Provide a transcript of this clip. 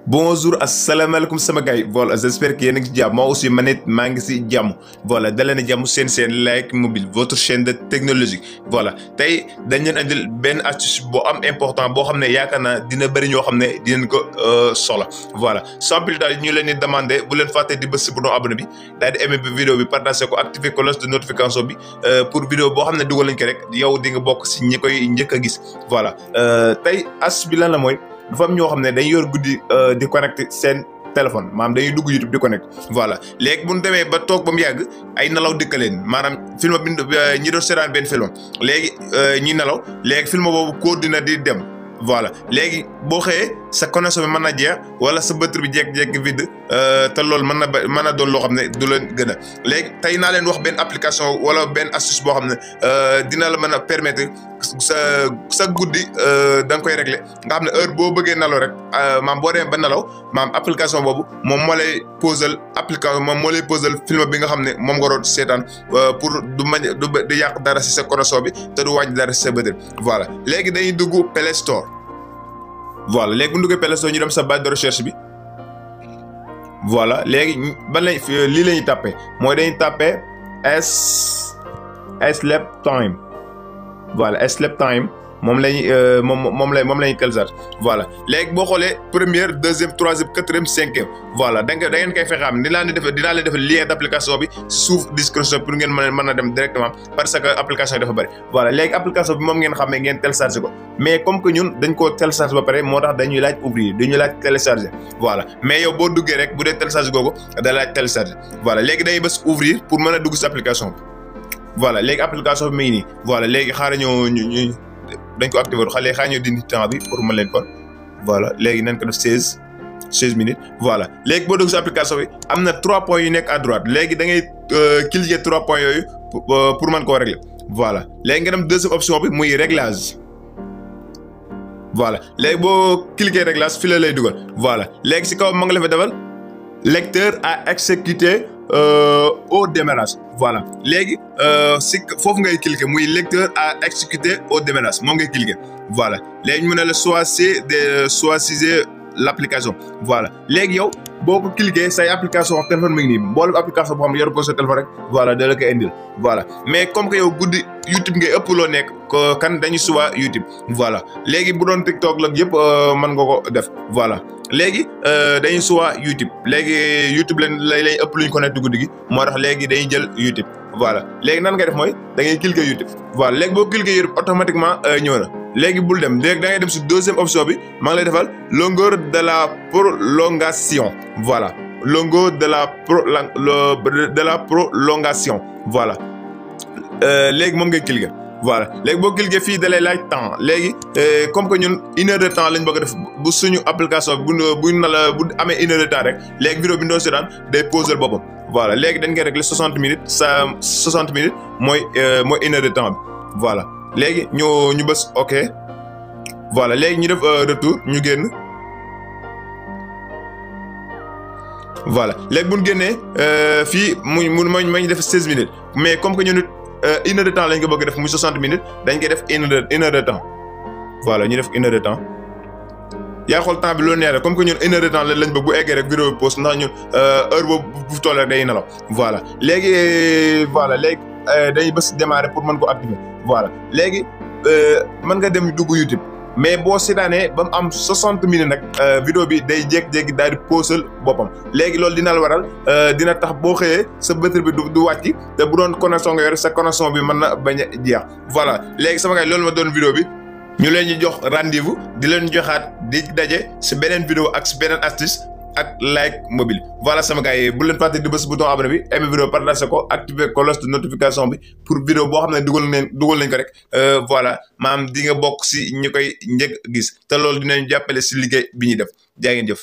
Bonjour, asalaamaaleykum sama gars yi voilà j'espère que yéen a ngi ci jàmm moi aussi man it maa ngi si jàmm voilà dalee na jàmm seen Like Mobile votre chaîne de technologie voilà tey dañ leen andil benn astuce boo am important boo xam ne yaakaar naa dina bëri ñoo xam ne dinañ ko soxla voilà sans plus tarder ñu leen di demander bu leen fàtte di bës si bouton abonné bi daal di aimer vidéo bi partager ko activer cloche de notification bi pour vidéo boo xam ne dugal nañ ko rek yow di nga bokk si ñi koy njëkk a gis voilà tey astuce bi lan la mooy. dafa am ñoo xam ne dañuy yor guddi di connecté seen téléphone maanaam dañuy dugg YouTube di connecté voilà léegi bu ñu demee ba toog ba mu yàgg ay nelaw dikkaleen maanaam film bi ñi doon seetaan benn film léegi ñi nelaw léegi film boobu continué di dem voilà léegi boo xëyee sa connexion bi mën na jeex wala sa batterie bi jékki-jékki vide te loolu mën na doon loo xam ne du leen gën a léegi tey naa leen wax benn application wala benn astuce boo xam ne dina la mën a permettre sa guddi da nga koy régler nga xam ne heure boo bëggee nelaw rek maam boo demee ba nelaw maam application boobu moom moo lay posal film bi nga xam ne moom nga doon seetaan pour du yàq dara si sa connexion bi te du wàññi dara si sa batterie voilà léegi dañuy dugg Play Store voilà léegi bu ñu duggee Play Store ñu dem sa barre de recherche bi voilà léegi lii la ñuy tapé mooy dañuy tapé Sleep Time voilà Sleep Time moom la ñuy télécharge voilà léegi boo xoolee première deuxième troisième quatrième cinquième voilà da ngeen koy fexe am dinaa leen defal lien d'application bi suuf description pour ngeen mën a dem directement parce que application yi dafa bëri voilà léegi application bi moom ngeen xam ne ngeen télécharge ko mais comme que ñun dañ koo télécharge ba pare moo tax dañuy laaj ouvrir dañuy laaj télécharger voilà mais yow boo duggee rek bu dee télécharge googu da laaj télécharger voilà léegi dañuy bës ouvrir pour mën a dugg si application bi voilà léegi application bi mi ngi nii voilà léegi xaaral ñu dañ ko activé xale xaa ñoo dindi temps bi pour mën leen kon voilà léegi nañ ko def 16 minutes voilà léegi boo dugg si application bi am na 3 points yu nekk à droite léegi da ngay cliquer 3 points yooyu pour mën koo régler voilà léegi nga dem deuxième option bi muy réglage voilà léegi boo cliquer réglage fii la lay dugal voilà léegi si kaw ma nga la fa defal lecteur à exécuter au démarrage voilà léegi si foofu ngay cliquer muy lecteur à exécuter au démarrage moom ngay cliquer voilà léegi mu ne la choisissez l'application voilà léegi yow boo ko cliquer say application téléphone mi ngi nii mboolem application boo xam ne yor ko sa téléphone rek voilà da la koy indil voilà mais comme que yow guddi YouTube ngay ëpp loo nekk kan dañuy suba YouTube voilà léegi bu doon TikTok la yëpp mën nga ko def voilà léegi dañuy suba YouTube léegi YouTube lay ëpp luñ connecté guddi gi moo tax léegi dañuy jël YouTube voilà léegi nan ngay def mooy da ngay cliquer YouTube voilà léegi boo cliquer YouTube automatiquement ñëw na léegi bul dem léegi da ngay dem si deuxième option bi maa ngi lay defal longueur de la prolongation voilà longueur de la prolongation voilà léegi moom ngay cliquer voilà léegi boo cliquer fii da lay laaj temps léegi comme que ñun 1 heure de temps lañ bëgg a def bu suñu application bu amee 1 heure de temps rek léegi vidéo bi ñu doon seetaan day poser boppam voilà léegi dañ koy régler 60 minutes 60 minutes mooy 1 heure de temps bi voilà léegi ñu bës OK voilà léegi ñu def retour ñu génn voilà léegi bu ñu génnee fii mu def 16 minutes mais comme que ñun 1 heure de temps lañ ko bëgg a def muy 60 minutes dañ koy def 1 heure de temps voilà ñu def 1 heure de temps yaa xool temps bi loolu neex comme que ñun 1 heure de temps lañ bëgg bu eggee rek vidéo bi pause ndax ñun heure boobu bu toll rek day nelaw voilà léegi dañuy bës démarrer pour mën ko activer voilà léegi mën nga dem dugg YouTube mais boo seetaanee ba mu am 60 minutes nag vidéo bi day jékki-jékki daal di posal boppam léegi loolu dina la waral dina tax boo xëyee sa batterie bi du wàcc te bu doon connexion nga yor sa connexion bi mën na bañ a jeex voilà léegi sama gars loolu ma doon vidéo bi ñu leen ñu jox rendez-vous di leen joxaat di daje si beneen vidéo ak si beneen astuce ak Like Mobile voilà sama gars yi bu leen fàtte di bës bouton abonné bi aimer vidéo partager ko activer cloche de notification bi pour vidéo boo xam ne dugal nañ ko rek voilà maam di nga bokk si ñi koy njëkk gis te loolu dinañ jàppale si liggéey bi ñuy def jaa ngeen jëf